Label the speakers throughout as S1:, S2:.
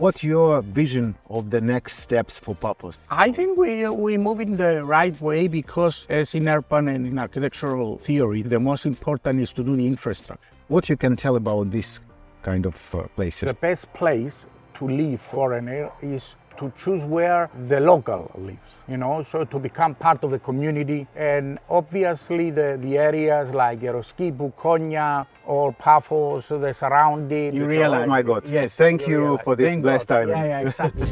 S1: What's your vision of the next steps for Paphos?
S2: I think we move in the right way because, as in urban and in architectural theory, the most important is to do the infrastructure.
S1: What you can tell about this kind of places?
S2: The best place to live foreigner is to choose where the local lives, so to become part of the community. And obviously the areas like Eroski, Bukonia or Paphos, the surrounding.
S1: You realize, oh my God, yes, thank you for this blessed time.
S2: Yeah, exactly.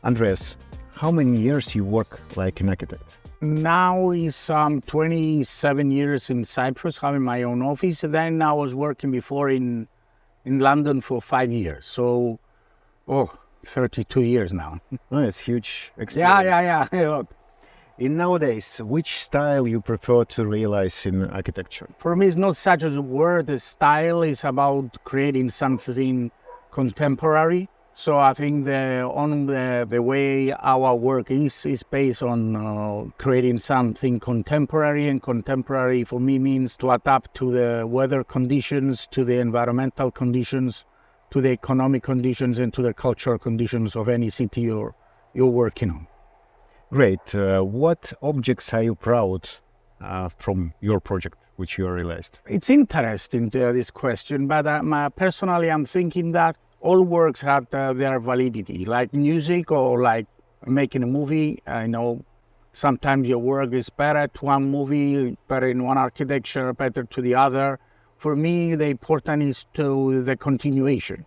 S1: Andreas, how many years you work like an architect?
S2: Now is 27 years in Cyprus, having my own office. Then I was working before in London for 5 years. So, 32 years now.
S1: Oh, it's huge experience.
S2: Yeah.
S1: In nowadays, which style you prefer to realize in architecture?
S2: For me, it's not such as a word. The style is about creating something contemporary. So I think the way our work is based on creating something contemporary, and contemporary for me means to adapt to the weather conditions, to the environmental conditions, to the economic conditions, and to the cultural conditions of any city you're working on.
S1: Great. What objects are you proud from your project, which you realized?
S2: It's interesting, this question, but personally I'm thinking that all works have their validity, like music or like making a movie. I know sometimes your work is better to one movie, better in one architecture, better to the other. For me, the important is to the continuation.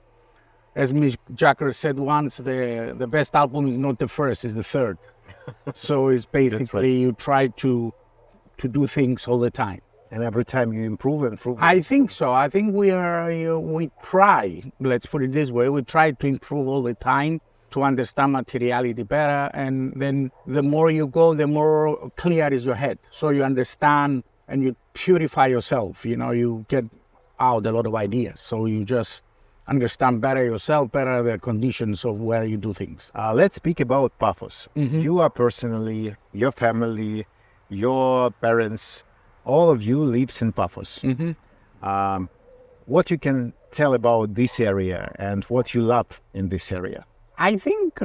S2: As Mick Jagger said once, the best album is not the first, it's the third. So it's basically you try to do things all the time.
S1: And every time you improve.
S2: I think so. I think we try, let's put it this way, we try to improve all the time to understand materiality better. And then the more you go, the more clear is your head. So you understand and you purify yourself, you get out a lot of ideas. So you just understand better yourself, better the conditions of where you do things.
S1: Let's speak about Paphos.
S2: Mm-hmm.
S1: You are personally, your family, your parents, all of you lives in Paphos.
S2: Mm-hmm.
S1: What you can tell about this area and what you love in this area?
S2: I think,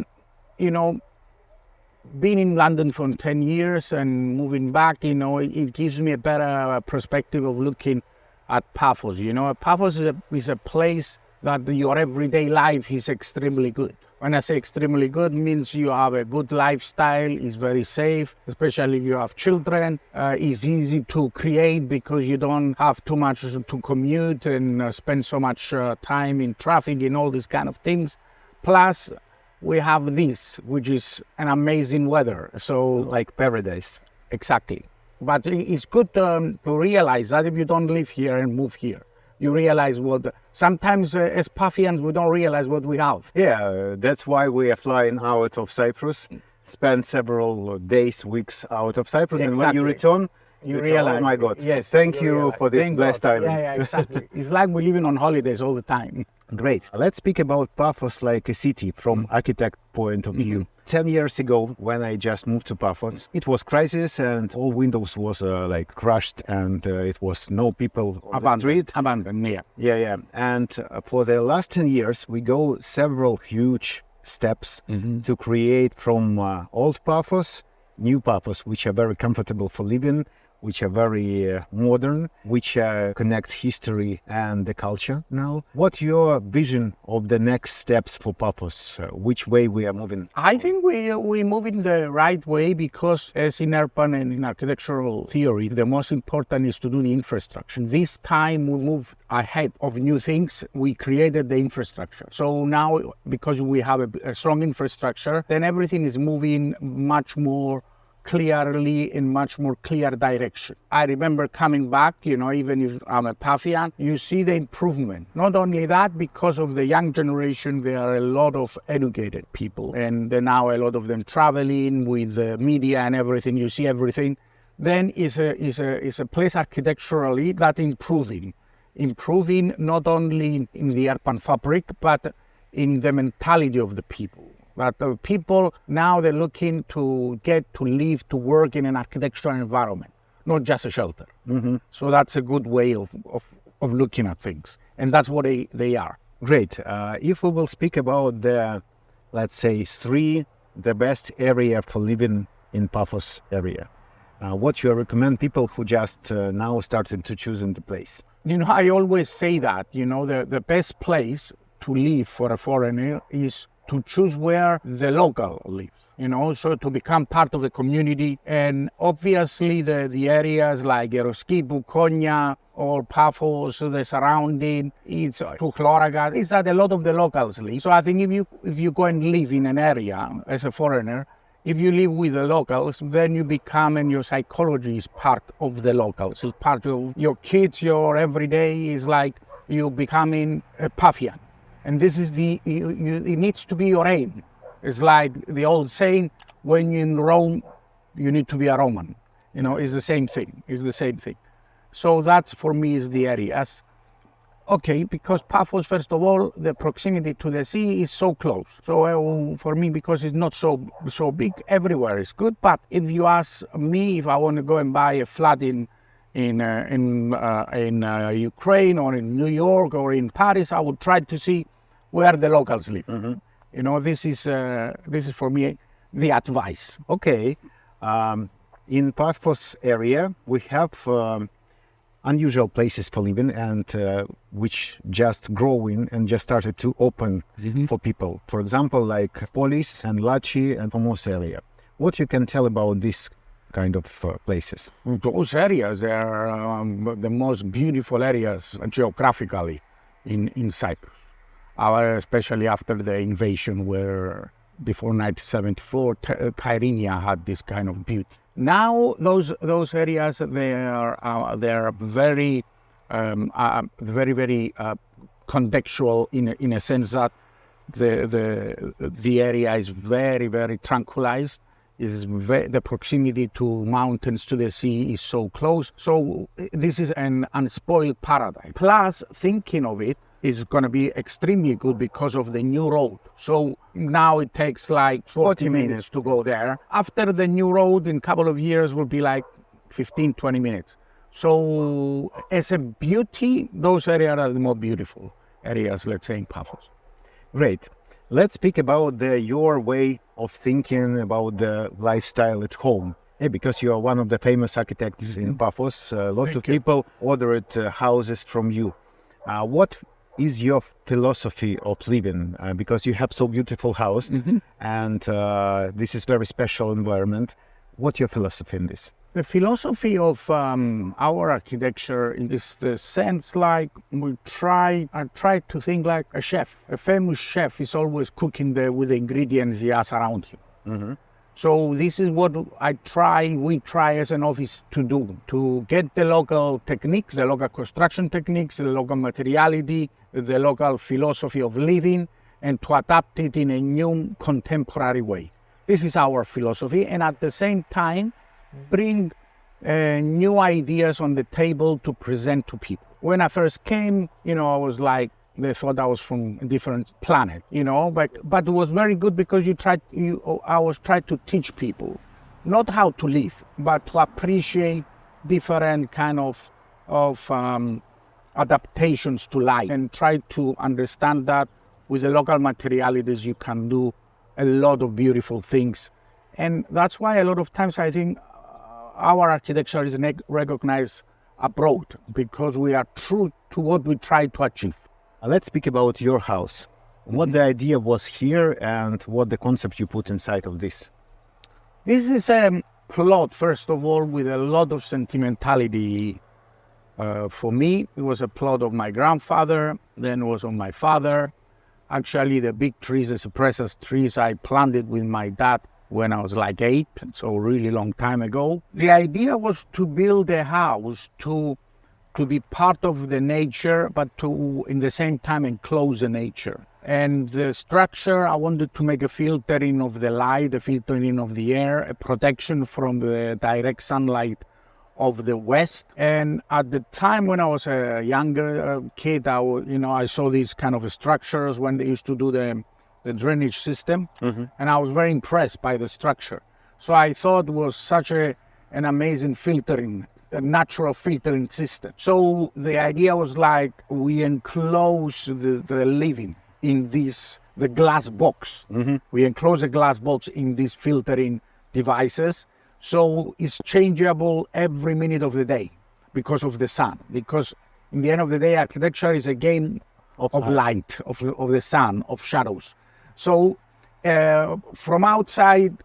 S2: being in London for 10 years and moving back, it gives me a better perspective of looking at Paphos. Paphos is a place that your everyday life is extremely good. When I say extremely good, means you have a good lifestyle, it's very safe, especially if you have children. It's easy to create because you don't have too much to commute and spend so much time in traffic and all these kind of things. Plus, we have this, which is an amazing weather. So,
S1: like paradise.
S2: Exactly. But it's good to realize that if you don't live here and move here, you realize sometimes as Paphians, we don't realize what we have.
S1: Yeah, that's why we are flying out of Cyprus, spend several days, weeks out of Cyprus,
S2: Exactly.
S1: And when you return,
S2: you realize,
S1: oh my God,
S2: yes,
S1: thank you for this blessed island.
S2: Yeah, exactly. It's like we're living on holidays all the time.
S1: Great. Let's speak about Paphos like a city from architect point of view.
S2: Mm-hmm.
S1: 10 years ago, when I just moved to Paphos, it was crisis and all windows was crushed and it was no people on the street.
S2: Abandoned, yeah.
S1: Yeah. And for the last 10 years, we go several huge steps to create from old Paphos, new Paphos, which are very comfortable for living, which are very modern, which connect history and the culture now. What's your vision of the next steps for Paphos? Which way we are moving?
S2: I think we move in the right way because, as in urban and in architectural theory, the most important is to do the infrastructure. This time we move ahead of new things. We created the infrastructure. So now, because we have a strong infrastructure, then everything is moving much more clearly in much more clear direction. I remember coming back, even if I'm a Paphian, you see the improvement. Not only that, because of the young generation, there are a lot of educated people, and now a lot of them traveling with the media and everything. You see everything. Then is a place architecturally that improving not only in the urban fabric, but in the mentality of the people. But the people now, they're looking to get to live, to work in an architectural environment, not just a shelter. So that's a good way of looking at things. And that's what they are.
S1: Great. If we will speak about the, let's say, the best area for living in Paphos area, what you recommend people who just now started to choosing the place?
S2: I always say that, the best place to live for a foreigner is to choose where the local lives, so to become part of the community. And obviously the areas like Eroskipu, Konya, or Paphos, the surrounding, it's Tuchloraga, it's that a lot of the locals live. So I think if you go and live in an area as a foreigner, if you live with the locals, then you become, and your psychology is part of the locals. It's part of your kids, your everyday is like you becoming a Paphian. And this is it needs to be your aim. It's like the old saying, when you're in Rome, you need to be a Roman. It's the same thing. So that's, for me, is the areas. Okay, because Paphos, first of all, the proximity to the sea is so close. So for me, because it's not so big, everywhere is good. But if you ask me if I want to go and buy a flat in Ukraine or in New York or in Paris, I would try to see where the locals live. This is for me the advice.
S1: Okay, in Paphos area we have unusual places for living, and which just growing and just started to open for people. For example, like Polis and Lachi and Pomos area. What you can tell about this kind of places?
S2: Those areas are the most beautiful areas geographically in Cyprus. Especially after the invasion, where before 1974, Kyrenia had this kind of beauty. Now those areas they are very very contextual in a sense that the area is very very tranquilized. The proximity to mountains, to the sea is so close. So this is an unspoiled paradise. Plus, thinking of it is going to be extremely good because of the new road. So now it takes like 40 minutes to go there. After the new road, in a couple of years, will be like 15, 20 minutes. So as a beauty, those areas are the more beautiful areas, let's say, in Paphos.
S1: Great. Let's speak about your way of thinking about the lifestyle at home. Because you are one of the famous architects in Paphos, lots of people ordered houses from you. What is your philosophy of living? Because you have so beautiful house and this is very special environment. What's your philosophy in this?
S2: The philosophy of our architecture is the sense like I try to think like a chef. A famous chef is always cooking with the ingredients he has around him. So this is what we try as an office to do, to get the local techniques, the local construction techniques, the local materiality, the local philosophy of living, and to adapt it in a new contemporary way. This is our philosophy, and at the same time, bring new ideas on the table to present to people. When I first came, I was like, they thought I was from a different planet, but it was very good because I was trying to teach people not how to live, but to appreciate different kind of adaptations to life, and try to understand that with the local materialities you can do a lot of beautiful things. And that's why a lot of times I think our architecture is recognized abroad, because we are true to what we try to achieve.
S1: Let's speak about your house. What the idea was here and what the concept you put inside of this.
S2: This is a plot, first of all, with a lot of sentimentality. For me, it was a plot of my grandfather, then it was of my father. Actually, the big trees, the cypress trees, I planted with my dad when I was like 8, so a really long time ago. The idea was to build a house to be part of the nature, but to, in the same time, enclose the nature. And the structure, I wanted to make a filtering of the light, a filtering of the air, a protection from the direct sunlight of the west. And at the time when I was a younger kid, I saw these kind of structures when they used to do the drainage system, and I was very impressed by the structure. So I thought it was such an amazing filtering a natural filtering system. So the idea was like we enclose the living in the glass box. We enclose a glass box in these filtering devices. So it's changeable every minute of the day because of the sun. Because in the end of the day, architecture is a game of light, of the sun, of shadows. So from outside,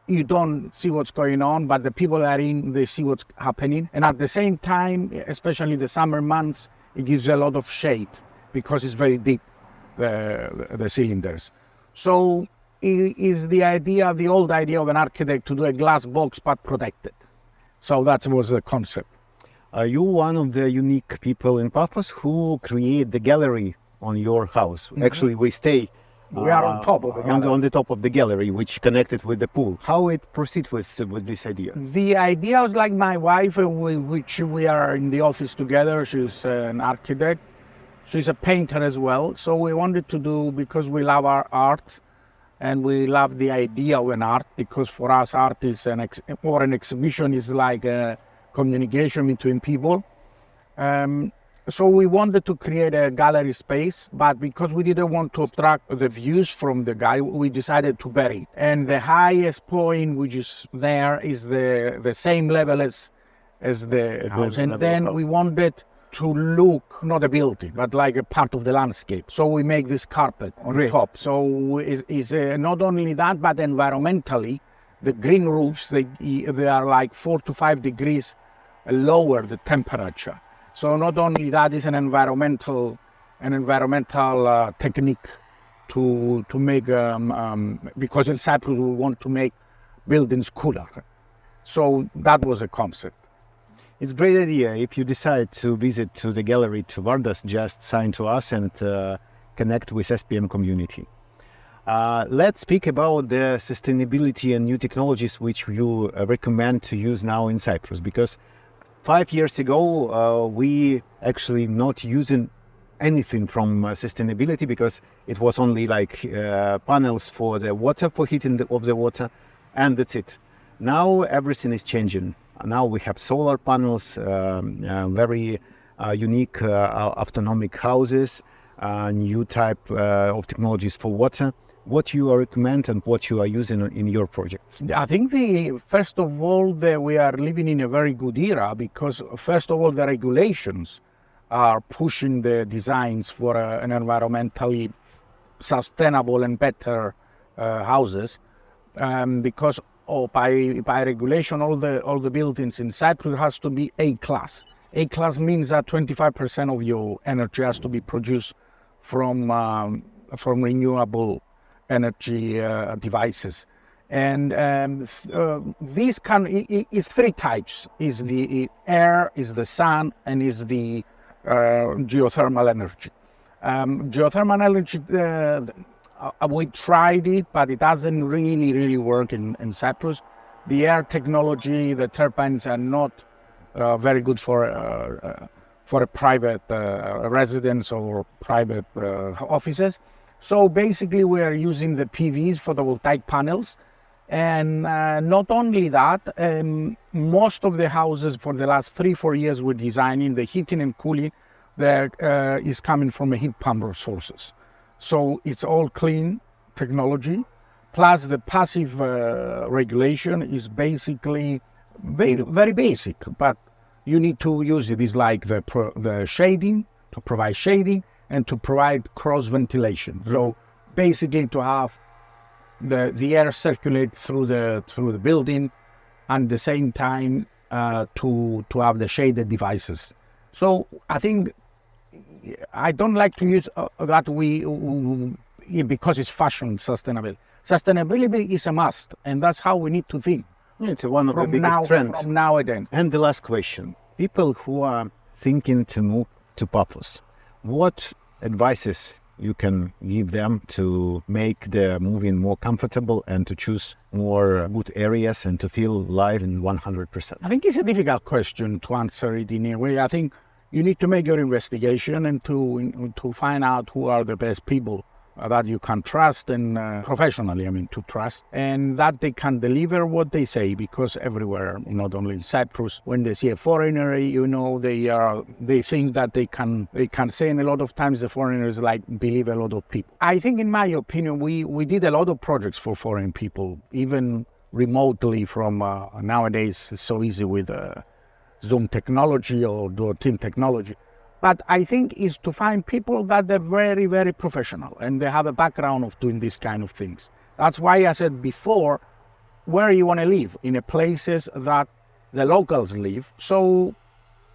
S2: you don't see what's going on, but the people that are in, they see what's happening. And at the same time, especially the summer months, it gives a lot of shade because it's very deep, the cylinders. So it is the old idea of an architect to do a glass box but protected. So that was the concept.
S1: Are you one of the unique people in Paphos who create the gallery on your house? Actually, we stay
S2: we are on top of the gallery.
S1: On the top of the gallery, which connected with the pool. How it proceed with this idea?
S2: The idea was like my wife, which we are in the office together. She's an architect. She's a painter as well. So we wanted to do, because we love our art and we love the idea of an art, because for us art is an exhibition is like a communication between people. So we wanted to create a gallery space, but because we didn't want to obstruct the views from the gallery, we decided to bury it. And the highest point, which is there, is the same level as the house. And then we wanted to look, not a building, but like a part of the landscape. So we make this carpet on top. So it's not only that, but environmentally, the green roofs, they are like 4 to 5 degrees lower the temperature. So not only that is an environmental technique to make, because in Cyprus we want to make buildings cooler. So that was a concept.
S1: It's a great idea. If you decide to visit to the gallery to Vardas, just sign to us and connect with SPM community. Let's speak about the sustainability and new technologies which you recommend to use now in Cyprus, because 5 years ago, we actually not using anything from sustainability, because it was only like panels for the water, for heating of the water, and that's it. Now everything is changing. Now we have solar panels, very unique autonomic houses, new type of technologies for water. What you recommend and what you are using in your projects?
S2: I think first of all, we are living in a very good era, because first of all, the regulations are pushing the designs for an environmentally sustainable and better houses, because by regulation, all the buildings in Cyprus has to be A class. A class means that 25% of your energy has to be produced from renewable energy devices. And these is 3 types: is the air, is the sun, and is the geothermal energy. Geothermal energy, we tried it, but it doesn't really work in Cyprus. The air technology, the turbines are not very good for a private residence or private offices. So basically we are using the PVs, photovoltaic panels. And not only that, most of the houses for the last 3-4 years we're designing, the heating and cooling that is coming from a heat pump sources. So it's all clean technology, plus the passive regulation is basically very basic, but you need to use it. It's like the shading, to provide shading, and to provide cross ventilation. So basically to have the air circulate through the building, and at the same time to have the shaded devices. So I think I don't like to use that because it's fashion sustainability. Sustainability is a must, and that's how we need to think.
S1: It's one of the biggest trends.
S2: From now on.
S1: And the last question: people who are thinking to move to Paphos, what advices you can give them to make the moving more comfortable and to choose more good areas and to feel live in 100%?
S2: I think it's a difficult question to answer it in a way. I think you need to make your investigation and to find out who are the best people that you can trust and professionally, to trust, and that they can deliver what they say, because everywhere, not only in Cyprus, when they see a foreigner, they think that they can say, and a lot of times the foreigners believe a lot of people. I think, in my opinion, we did a lot of projects for foreign people, even remotely from nowadays it's so easy with Zoom technology or team technology. But I think is to find people that are very, very professional and they have a background of doing these kind of things. That's why I said before, where you want to live, in a places that the locals live, so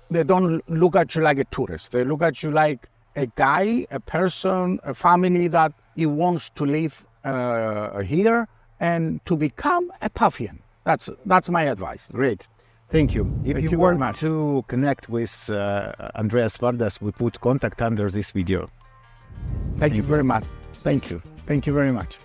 S2: they don't look at you like a tourist. They look at you like a guy, a person, a family that he wants to live here and to become a Paphian. That's my advice.
S1: Great. Thank you. If
S2: Thank
S1: you
S2: you very
S1: want
S2: much.
S1: to connect with Andreas Vardas, we put contact under this video.
S2: Thank you very much. Thank you. Thank you very much.